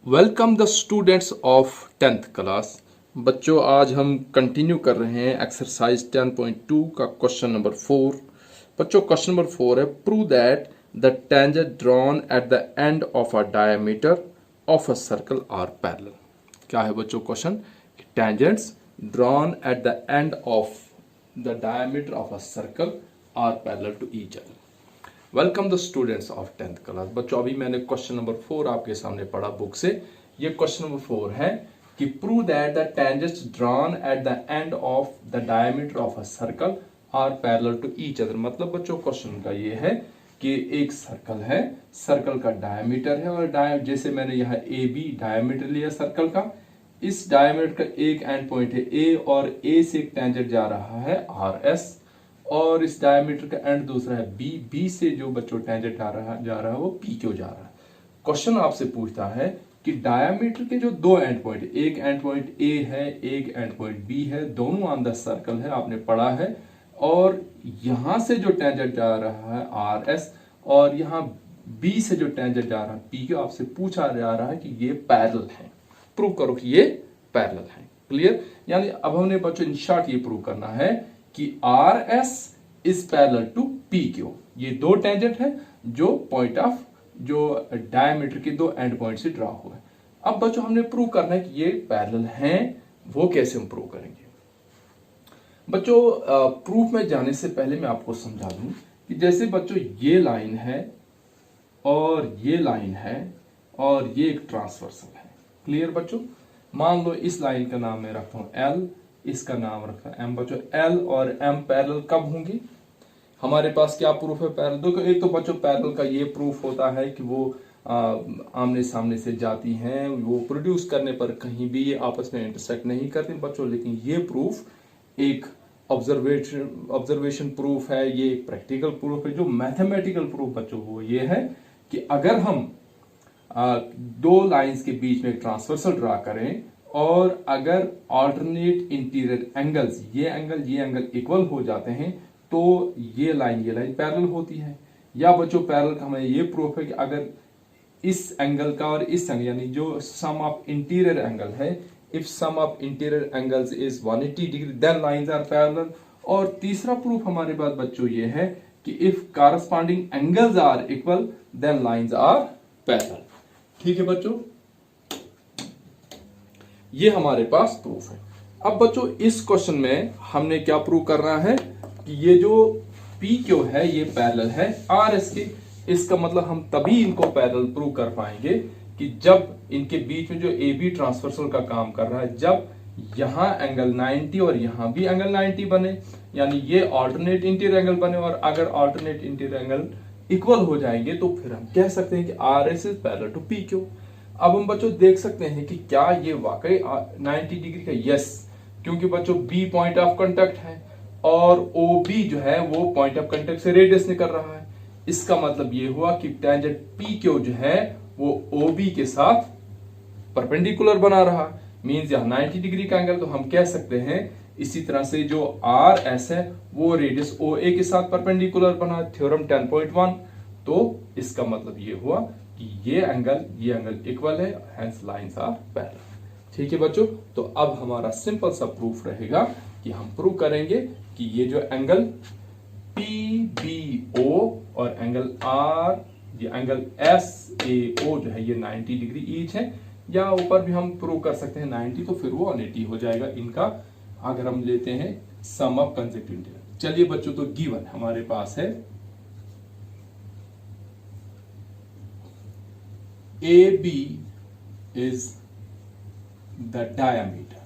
Welcome the students of 10th class. बच्चों, आज हम कंटिन्यू कर रहे हैं एक्सरसाइज 10.2 का क्वेश्चन नंबर 4। बच्चों, क्वेश्चन नंबर 4 है prove that the tangent drawn at the end of a diameter of a circle are parallel. क्या है बच्चों question? Tangents drawn at the end of the diameter of a circle are parallel to each other. Welcome the students of 10th class. बच्चों, अभी मैंने question number 4 आपके सामने पढ़ा book से। ये क्वेश्चन नंबर 4 है कि prove that the tangents drawn at the end of the diameter of a circle are parallel to each other. मतलब बच्चों क्वेश्चन का ये है कि एक सर्कल है, सर्कल का डायमीटर है और जैसे मैंने यहाँ ए बी डायमीटर लिया सर्कल का, इस डायमीटर का एक एंड पॉइंट है ए और ए से एक टेंजेंट जा रहा है आर एस और इस डायमीटर का एंड दूसरा है बी, बी से जो बच्चों टेंजेंट जा रहा है वो पी क्यों जा रहा है। क्वेश्चन आपसे पूछता है कि डायमीटर के जो दो एंड पॉइंट, एक एंड पॉइंट ए है, एक एंड पॉइंट बी है, दोनों ऑन द सर्कल है, आपने पढ़ा है। और यहां से जो टेंजेंट जा रहा है आर एस और यहाँ बी से जो टेंजेंट जा रहा है पी क्यू, आपसे पूछा जा रहा है कि ये पैरेलल है। प्रूव करो कि ये पैरेलल है। क्लियर? यानी अब हमने बच्चों इन शॉर्ट ये प्रूव करना है कि R S is parallel to P Q. ये दो टेंजेंट है जो पॉइंट ऑफ जो डायमीटर के दो एंड पॉइंट से ड्रा हुआ है। अब बच्चों हमने प्रूव करना है कि ये पैरेलल हैं। वो कैसे हम प्रूव करेंगे? बच्चों, प्रूफ में जाने से पहले मैं आपको समझा दूं कि जैसे बच्चों ये लाइन है और ये लाइन है और ये एक ट्रांसवर्सल है। क्लियर बच्चों? मान लो इस लाइन का नाम मैं रखता हूं एल, इसका नाम रखता है एम। बच्चों एल और एम पैरेलल कब होंगे? हमारे पास क्या प्रूफ है पैरेलल? देखो, एक तो बच्चों पैरेलल का ये प्रूफ होता है कि वो आमने सामने से जाती हैं, वो प्रोड्यूस करने पर कहीं भी ये आपस में इंटरसेक्ट नहीं करती बच्चों। लेकिन ये प्रूफ एक ऑब्जर्वेशन प्रूफ है, ये एक प्रैक्टिकल प्रूफ है। जो मैथमेटिकल प्रूफ बच्चों वो ये है कि अगर हम दो लाइंस के बीच में ट्रांसवर्सल ड्रा करें और अगर ऑल्टरनेट इंटीरियर एंगल्स, ये एंगल इक्वल हो जाते हैं तो ये लाइन पैरेलल होती है। या बच्चों पैरेलल का हमें ये प्रूफ है कि अगर इस एंगल का और इस एंगल यानी जो सम ऑफ इंटीरियर एंगल है, if sum of interior angles is 180 degree then lines are parallel. और तीसरा प्रूफ हमारे पास बच्चों ये है कि if corresponding angles are equal then lines are parallel. ठीक है बच्चों, ये हमारे पास प्रूफ है। अब बच्चों इस क्वेश्चन में हमने क्या प्रूव करना है कि ये जो पी क्यू है ये पैरेलल है आर एस के। इसका मतलब हम तभी इनको पैरेलल प्रूव कर पाएंगे कि जब इनके बीच में जो ए बी ट्रांसवर्सल का काम कर रहा है, जब यहां एंगल 90 और यहां भी एंगल 90 बने, यानी ये ऑल्टरनेट इंटीरियर एंगल बने। और अगर ऑल्टरनेट इंटीरियर एंगल इक्वल हो जाएंगे तो फिर हम कह सकते हैं कि R S is parallel to P Q. अब हम बच्चों देख सकते हैं कि क्या ये वाकई 90 डिग्री का? यस, क्योंकि बच्चों बी पॉइंट ऑफ कांटेक्ट है और ओ बी जो है वो पॉइंट ऑफ कांटेक्ट से रेडियस निकल रहा है। इसका मतलब ये हुआ कि टेंजेंट पी क्यू जो है वो ओ बी के साथ परपेंडिकुलर बना रहा। मींस यहां 90 डिग्री का एंगल, तो हम कह सकते हैं इसी तरह से जो आर एस है वो रेडियस ओ ए के साथ परपेंडिकुलर बना। थ्योरम 10.1। तो इसका मतलब ये हुआ कि ये एंगल इक्वल है, हेंस लाइंस आर पैरेलल। ठीक है बच्चों, तो अब हमारा सिंपल सा प्रूफ रहेगा कि हम प्रूव करेंगे कि ये जो एंगल पी बी ओ और एंगल आर, ये एंगल एस ए ओ जो है ये 90 डिग्री ईच है। या ऊपर भी हम प्रूव कर सकते हैं 90, तो फिर वो 180 हो जाएगा इनका, अगर हम लेते हैं सम ऑफ कंसेक्टिव इंटीरियर। चलिए बच्चों, तो गिवन हमारे पास है AB is the diameter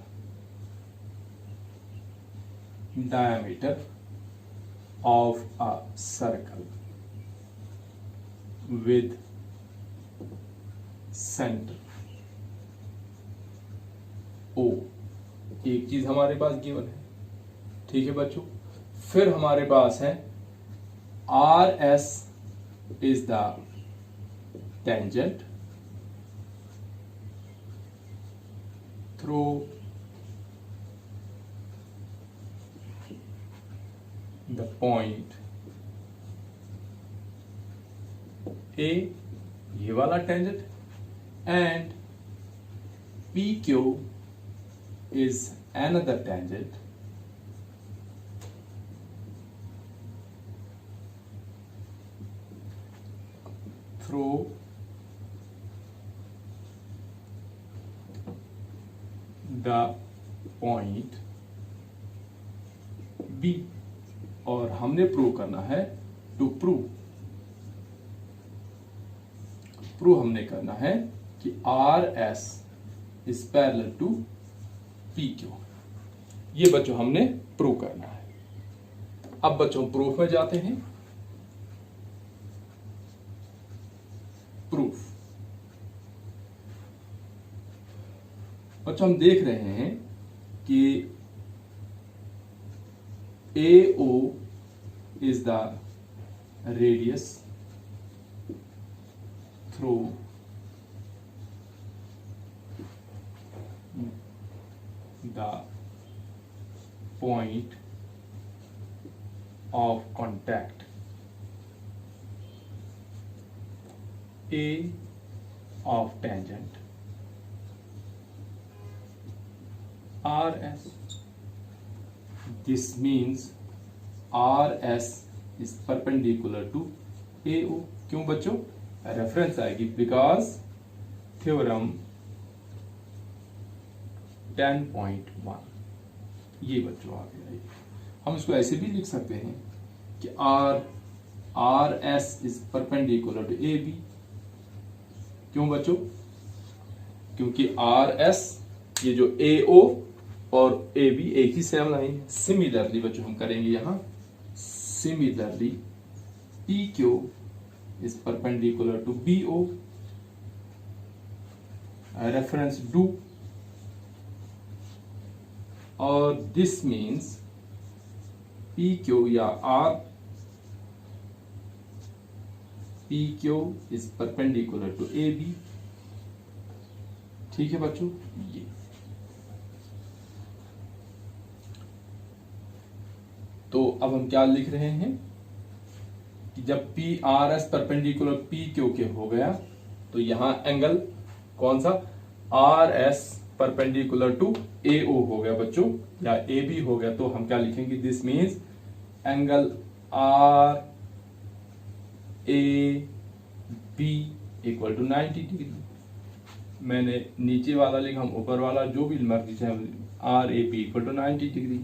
of a circle with center O। एक चीज हमारे पास गिवन है। ठीक है बच्चों, फिर हमारे पास है RS is the tangent through the point A, ये वाला tangent, and PQ is another tangent through the point B, और हमने प्रूव करना है टू प्रूव हमने करना है कि RS is parallel to PQ। ये बच्चों हमने प्रूव करना है। अब बच्चों प्रूफ में जाते हैं। प्रूफ बच्चों हम देख रहे हैं कि AO is the radius through the point of contact A of tangent RS. This means RS is perpendicular to AO। क्यों बच्चों? रेफरेंस आएगी बिकॉज थ्योरम 10.1 ये बच्चों आ गया। हम इसको ऐसे भी लिख सकते हैं कि RS is perpendicular to AB। क्यों बच्चों? क्योंकि RS ये जो AO और AB एक ही सेम लाइन है। सिमिलरली बच्चों हम करेंगे यहां similarly PQ is perpendicular to BO। Reference do, और दिस मीन्स PQ या PQ is perpendicular to AB। ठीक है बच्चों, ये तो अब हम क्या लिख रहे हैं कि जब PRS परपेंडिकुलर PQ के हो गया तो यहां एंगल कौन सा RS परपेंडिकुलर टू AO हो गया बच्चों, या AB हो गया। तो हम क्या लिखेंगे? This means angle RAB equal to 90 degree. मैंने नीचे वाला लिखा, हम ऊपर वाला जो भी मर्जी चाहे RAB इक्वल टू 90 डिग्री।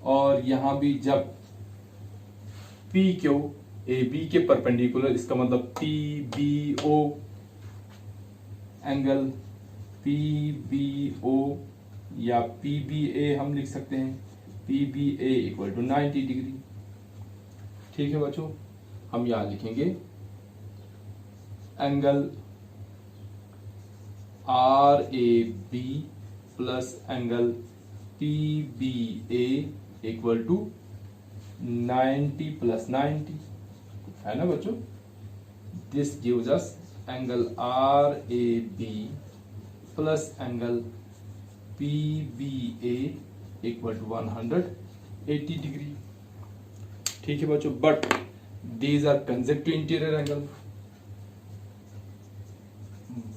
और यहां भी जब PQ AB के परपेंडिकुलर, इसका मतलब PBO एंगल PBO या PBA हम लिख सकते हैं, PBA इक्वल टू 90 डिग्री। ठीक है बच्चों, हम यहां लिखेंगे angle RAB plus angle PBA equal to 90 plus 90, है ना बच्चों। This gives us angle RAB plus angle PBA equal to 180 degree. ठीक है बच्चों, but these are consecutive interior angle,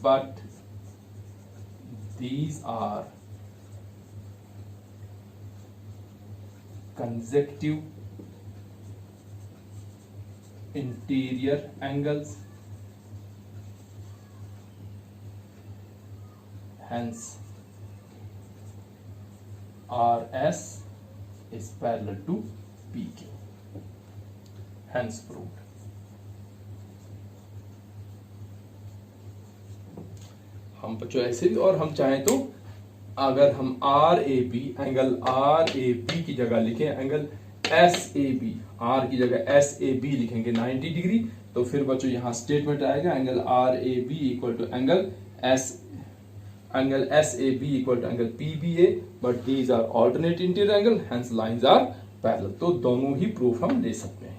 but these are consecutive interior angles, hence RS is parallel to PQ, hence proved। हम बच्चों ऐसे भी, और हम चाहें तो अगर हम RAB एंगल RAB की जगह लिखें एंगल SAB, R की जगह SAB लिखेंगे 90 डिग्री, तो फिर बच्चों यहां स्टेटमेंट आएगा angle RAB equal to angle SAB equal to angle PBA, but these are alternate interior angle, hence lines are parallel. तो दोनों ही प्रूफ हम ले सकते हैं।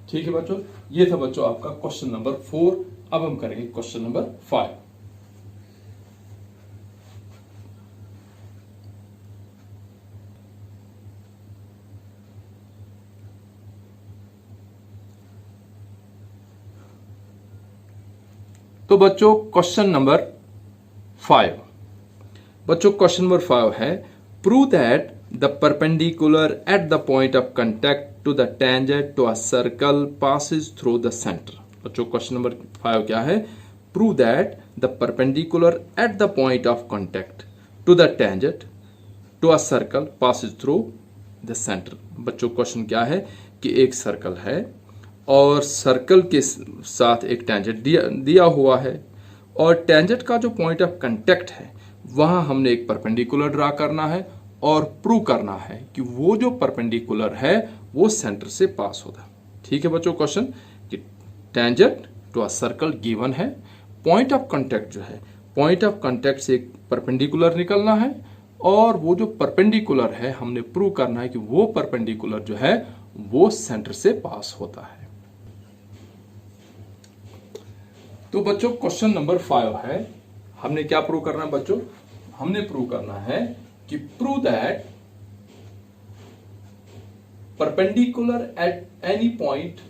ठीक है बच्चों, ये था बच्चों आपका क्वेश्चन नंबर 4। अब हम करेंगे क्वेश्चन नंबर 5। तो बच्चों क्वेश्चन नंबर 5, बच्चों क्वेश्चन नंबर 5 है prove that the perpendicular at the point of contact to the tangent to a circle passes through the centre. बच्चों क्वेश्चन नंबर 5 क्या है? Prove that the perpendicular at the point of contact to the tangent to a circle passes through the centre. बच्चों question क्या है कि एक circle है और सर्कल के साथ एक टेंजेंट दिया हुआ है और टेंजेंट का जो पॉइंट ऑफ कंटेक्ट है वहां हमने एक परपेंडिकुलर ड्रा करना है और प्रूव करना है कि वो जो परपेंडिकुलर है वो सेंटर से पास होता है। ठीक है बच्चों, क्वेश्चन कि tangent to a circle given है, पॉइंट ऑफ कांटेक्ट जो है पॉइंट ऑफ कांटेक्ट से एक परपेंडिकुलर निकलना है और वो जो परपेंडिकुलर है हमने प्रूव करना है कि वो परपेंडिकुलर जो है वो सेंटर से पास होता है। तो बच्चों क्वेश्चन नंबर 5 है, हमने क्या प्रूव करना है बच्चों? हमने प्रूव करना है कि prove that perpendicular at any point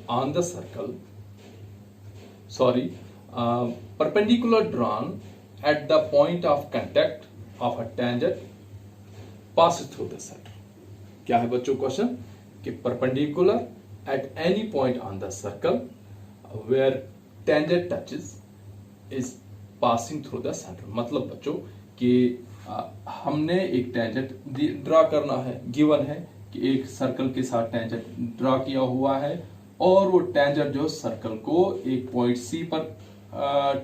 on the circle perpendicular drawn at the point of contact of a tangent passes through the center। क्या है बच्चों क्वेश्चन कि perpendicular at any point on the circle where tangent touches is passing through the center। मतलब बच्चों कि हमने एक tangent draw करना है, गिवन है कि एक सर्कल के साथ टेंजेंट ड्रा किया हुआ है और वो टेंजेंट जो सर्कल को एक पॉइंट सी पर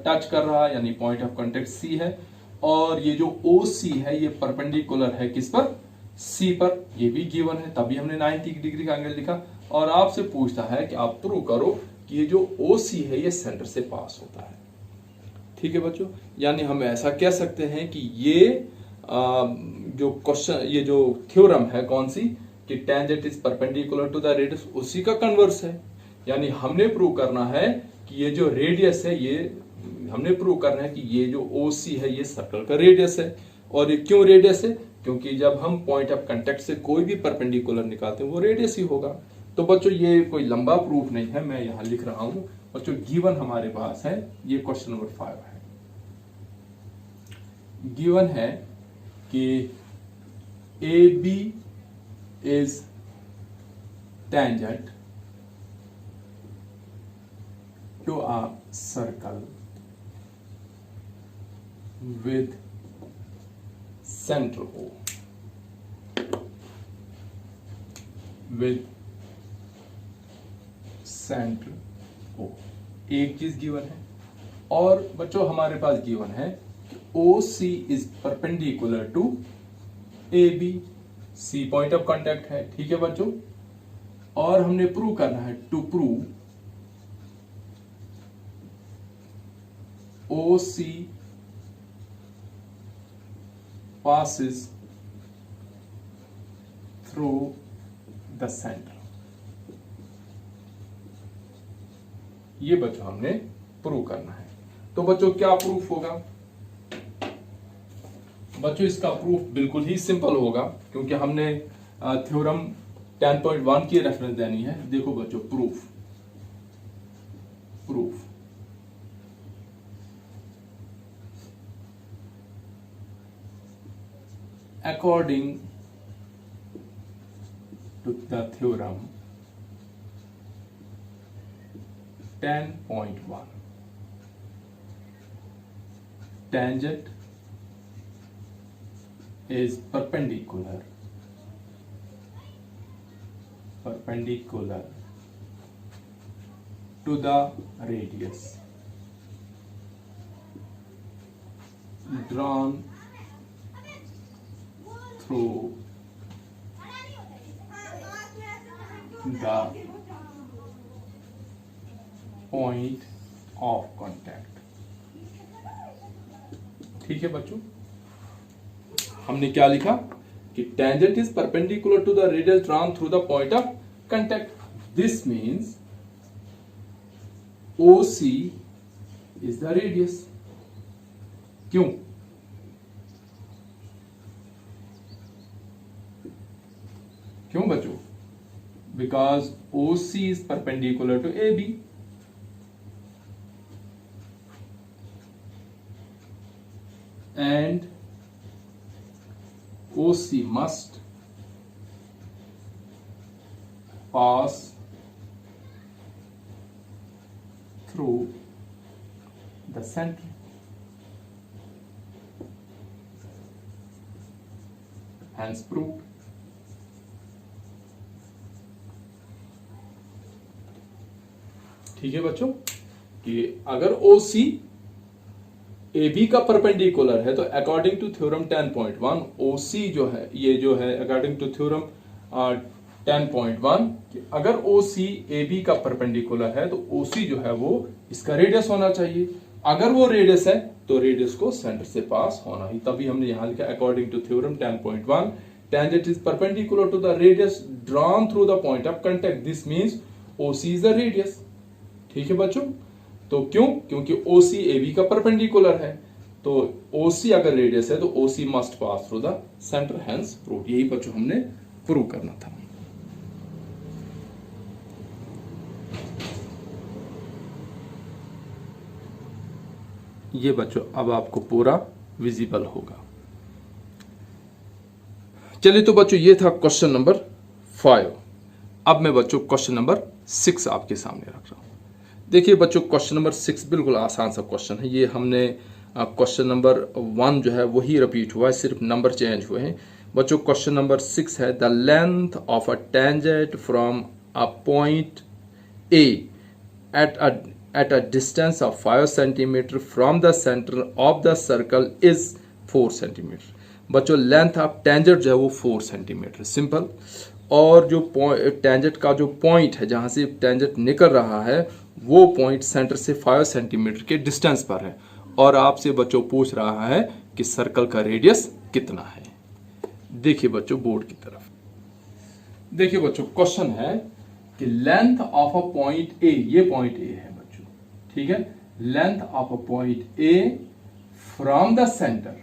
टच कर रहा है, यानी पॉइंट ऑफ कांटेक्ट सी है और ये जो ओ सी है ये परपेंडिकुलर है किस पर? सी पर। ये भी गिवन है, तभी हमने 90 डिग्री का एंगल लिखा और आपसे पूछता है कि आप प्रूव करो कि ये जो ओ सी है ये सेंटर से पास होता है। ठीक है बच्चों, यानी हम ऐसा कह सकते हैं कि ये जो क्वेश्चन, ये जो थ्योरम है कौन सी कि tangent is perpendicular to the radius, उसी का कन्वर्स है। यानी हमने प्रूव करना है कि ये जो रेडियस है ये हमने प्रूव करना है कि ये जो OC है ये सर्कल का रेडियस है। और ये क्यों रेडियस है? क्योंकि जब हम पॉइंट ऑफ कांटेक्ट से कोई भी परपेंडिकुलर निकालते हैं वो रेडियस ही होगा। तो बच्चों ये कोई लंबा प्रूफ नहीं है, मैं यहां लिख रहा हूं बच्चों, गिवन हमारे पास है। ये क्वेश्चन नंबर 5 है, गिवन है कि AB is tangent to a circle with center O, with center O। एक चीज गिवन है और बच्चों हमारे पास गिवन है कि OC is perpendicular to AB, C point of contact है। ठीक है बच्चों, और हमने प्रूव करना है to prove OC passes through the center। ये बच्चों हमने प्रूव करना है। तो बच्चों क्या प्रूफ होगा? बच्चों इसका प्रूफ बिल्कुल ही सिंपल होगा क्योंकि हमने थ्योरम 10.1 की रेफरेंस देनी है। देखो बच्चों, proof according to the theorem 10.1 tangent is perpendicular to the radius drawn through the point of contact। ठीक है बच्चों, हमने क्या लिखा कि tangent is perpendicular to the radius drawn through the point of contact. This means OC is the radius. क्यों? क्यों बच्चों? Because OC is perpendicular to AB and OC must pass through the center. Hence proved. ठीक है बच्चों, कि अगर OC AB का perpendicular है तो अकॉर्डिंग टू थ्योरम 10.1 OC जो है, ये जो है अकॉर्डिंग टू थ्योरम 10.1 कि अगर OC AB का परपेंडिकुलर है तो OC जो है वो इसका रेडियस होना चाहिए। अगर वो रेडियस है तो रेडियस को सेंटर से पास होना ही, तभी हमने यहां लिखा according to theorem 10.1 tangent is perpendicular to the radius drawn through the point of contact, this means OC is the radius. ठीक है बच्चों, तो क्यों? क्योंकि OC AB का परपेंडिकुलर है, तो OC अगर रेडियस है तो OC must pass through the centre, hence prove. यही बच्चों हमने प्रूव करना था। ये बच्चों अब आपको पूरा विजिबल होगा। चलिए तो बच्चों ये था क्वेश्चन नंबर 5। अब मैं बच्चों क्वेश्चन नंबर 6 आपके सामने रख रहा हूं। देखिए बच्चों क्वेश्चन नंबर 6 बिल्कुल आसान सा क्वेश्चन है। ये हमने क्वेश्चन नंबर 1 जो है वही रिपीट हुआ है, सिर्फ नंबर चेंज हुए हैं। बच्चों क्वेश्चन नंबर 6 है the length of a tangent from a point A at a distance of 5 centimeter from the center of the circle is 4 centimeter। बच्चों लेंथ ऑफ टेंजेंट जो है वो 4 सेंटीमीटर, सिंपल। और जो टेंजेंट का जो पॉइंट है जहां से टेंजेंट निकल रहा है वो पॉइंट सेंटर से 5 सेंटीमीटर के डिस्टेंस पर है, और आपसे बच्चों पूछ रहा है कि सर्कल का रेडियस कितना है। देखिए बच्चों बोर्ड की तरफ देखिए बच्चों, क्वेश्चन है कि length of a point A, ये पॉइंट ए है बच्चों, ठीक है। Length of a point A from the centre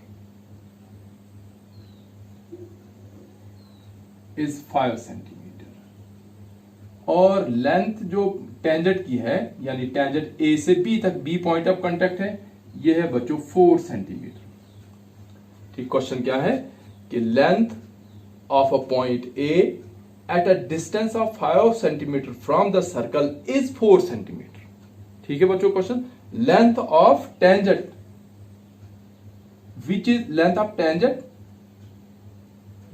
is 5 centimetre, और लेंथ जो टेंजेंट की है, यानी टेंजेंट ए से बी तक, बी पॉइंट ऑफ कांटेक्ट है, ये है बच्चों 4 सेंटीमीटर। ठीक, क्वेश्चन क्या है कि length of a point A at a distance of 5 centimetre from the circle is 4 centimetre. ठीक है बच्चों, question length of tangent which is length of tangent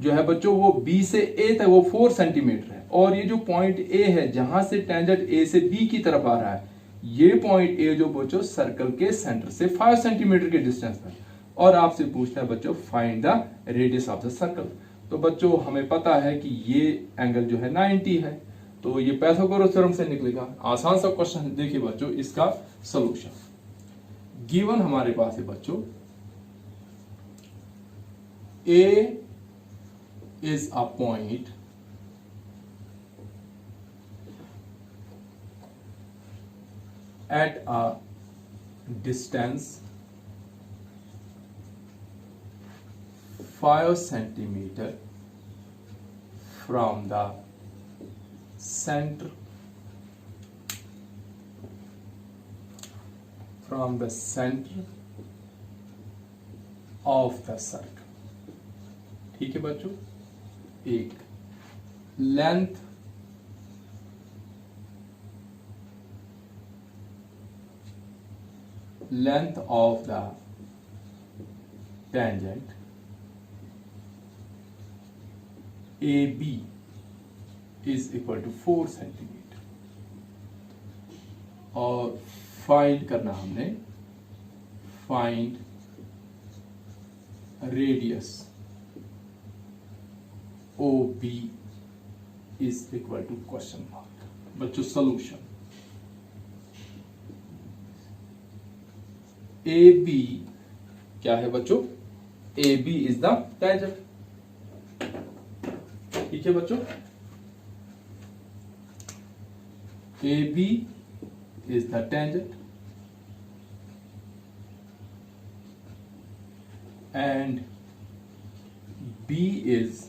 जो है बच्चों वो बी से ए तक वो 4 सेंटीमीटर है, और ये जो पॉइंट ए है जहां से टेंजेंट ए से बी की तरफ आ रहा है, ये पॉइंट ए जो बच्चों सर्कल के सेंटर से 5 सेंटीमीटर के डिस्टेंस पर, और आपसे पूछता है बच्चों find the radius of the circle. तो बच्चों हमें पता है कि ये एंगल जो है 90 है, तो ये पाइथागोरस थ्योरम से निकलेगा। आसान सा क्वेश्चन है। देखिए बच्चों इसका सॉल्यूशन गिवन हमारे पास है बच्चों, ए is a point at a distance 5 centimeter from the center of the circle। ठीक है बच्चों, एक length of the tangent A B is equal to 4 centimetre, और फाइंड करना हमने, find radius OB is equal to question mark। बच्चों solution AB क्या है बच्चों, AB is the tangent। ठीक है बच्चों, AB is the tangent and B is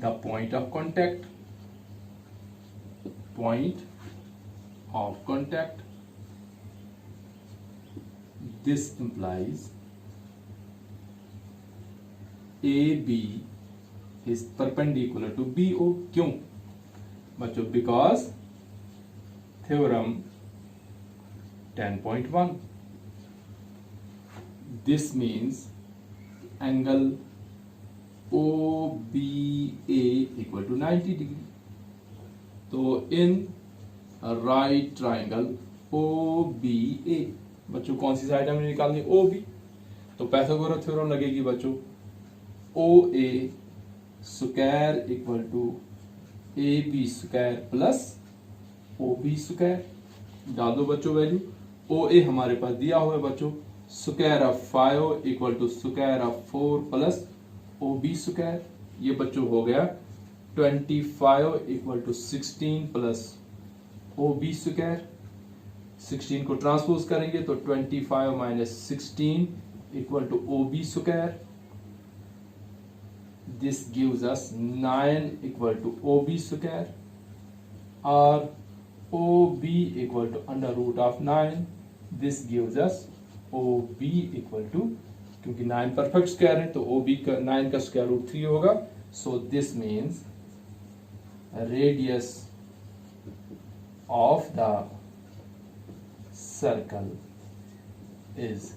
the point of contact, this implies AB is perpendicular to BO. क्यों बच्चों? Because theorem 10.1. This means angle OBA equal to 90 degree. तो in a right triangle OBA, बच्चों कौन सी side हमें निकालनी? OB. तो Pythagoras theorem लगेगी बच्चों, OA square equal to AB square plus OB square. डाल दो बच्चों वैल्यू. OA हमारे पास दिया हुआ है बच्चों, square of 5 equal to square of 4 plus OB square. ये बच्चों हो गया 25 equal to 16 plus OB square. 16 को ट्रांसपोज करेंगे तो 25 minus 16 equal to OB square. This gives us 9 equal to OB square, or OB equal to under root of 9. This gives us OB equal to, क्योंकि 9 perfect square है तो OB का 9 का square root 3 होगा. So this means radius of the circle is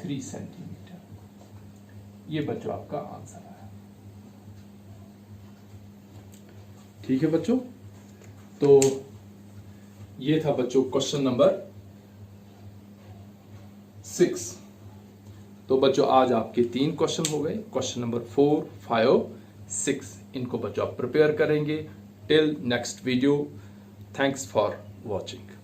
3 centimetre. ये बच्चों आपका answer है. ठीक है बच्चों, तो ये था बच्चों क्वेश्चन नंबर 6. तो बच्चों आज आपके 3 क्वेश्चन हो गए. क्वेश्चन नंबर 4, 5, 6 इनको बच्चों आप प्रिपेयर करेंगे. Till next video, thanks for watching.